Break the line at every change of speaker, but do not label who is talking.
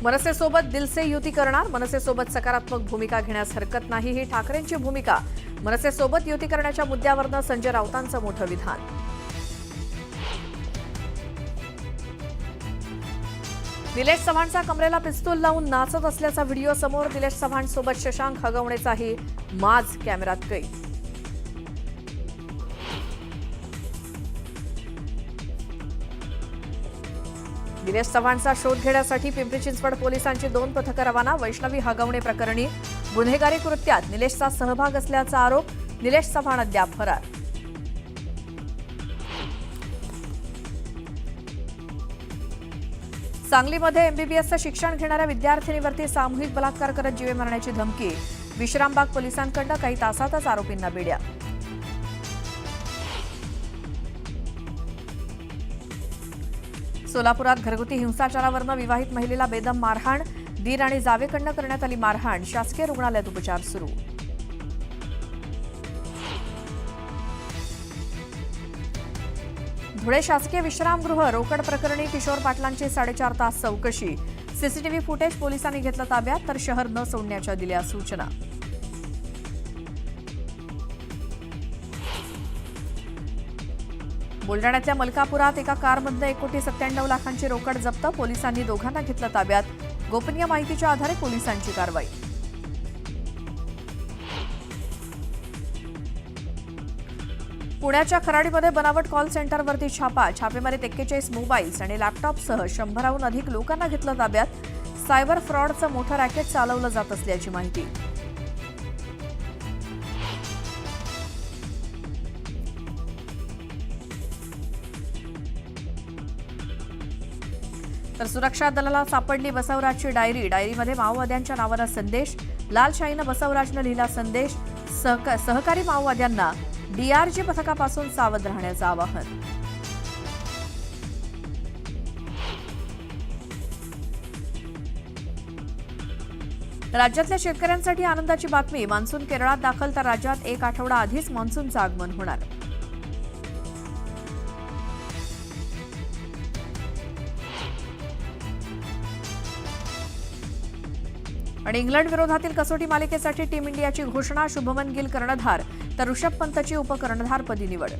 मनसेसोबत दिलसे युती करणार, मनसेसोबत सकारात्मक भूमिका घेण्यास हरकत नाही, ही ठाकरेंची भूमिका. मनसेसोबत युती करण्याच्या मुद्द्यावरनं संजय राऊतांचं मोठं विधान. निलेश चव्हाणचा कमरेला पिस्तूल लावून नाचत असल्याचा व्हिडिओ समोर. निलेश चव्हाणसोबत शशांक हगवणेचाही माज कॅमेऱ्यात कैद. निलेश चव्हाणचा शोध घेण्यासाठी पिंपरी चिंचवड पोलिसांची 2 पथकं रवाना. वैष्णवी हगवणे प्रकरणी गुन्हेगारी कृत्यात निलेशचा सहभाग असल्याचा आरोप. निलेश चव्हाण अद्याप फरार. सांगलीमध्ये एमबीबीएसचं शिक्षण घेणाऱ्या विद्यार्थिनीवरती सामूहिक बलात्कार करत जीवे मारण्याची धमकी. विश्रामबाग पोलिसांकडून काही तासातच आरोपींना बेड्या. सोलापुरात घरगुती हिंसाचारावरनं विवाहित महिलेला बेदम मारहाण. दीर आणि जावेकडनं करण्यात आली मारहाण. शासकीय रुग्णालयात उपचार सुरू. धुळे शासकीय विश्रामगृह रोकड प्रकरणी किशोर पाटलांची 4.5 तास चौकशी. सीसीटीव्ही फुटेज पोलिसांनी घेतलं ताब्यात, तर शहर न सोडण्याच्या दिल्या सूचना. बुलढाण्यातल्या मलकापुरात एका कारमधनं 1,97,00,000ची रोकड जप्त. पोलिसांनी दोघांना घेतलं ताब्यात. गोपनीय माहितीच्या आधारे पोलिसांची कारवाई. पुण्याच्या खराडीमध्ये बनावट कॉल सेंटरवरती छापा. छापेमारीत 41 मोबाईल्स आणि लॅपटॉपसह 100हून अधिक लोकांना घेतलं ताब्यात. सायबर फ्रॉडचं मोठं रॅकेट चालवलं जात असल्याची माहिती. तर सुरक्षा दलाला सापडली बसवराजची डायरी. डायरीमध्ये माओवाद्यांच्या नावानं संदेश. लाल शाईनं बसवराजनं लिहिला संदेश. सहकारी माओवाद्यांना डीआरजी पथकापासून सावध राहण्याचं आवाहन. राज्यातल्या शेतकऱ्यांसाठी आनंदाची बातमी. मान्सून केरळात दाखल, तर राज्यात 1 आठवडा आधीच मान्सूनचं आगमन होणार. आणि इंग्लंड विरोधातील कसोटी मालिकेसाठी टीम इंडियाची घोषणा. शुभमन गिल कर्णधार, तर ऋषभ पंतची उपकर्णधारपदी निवड.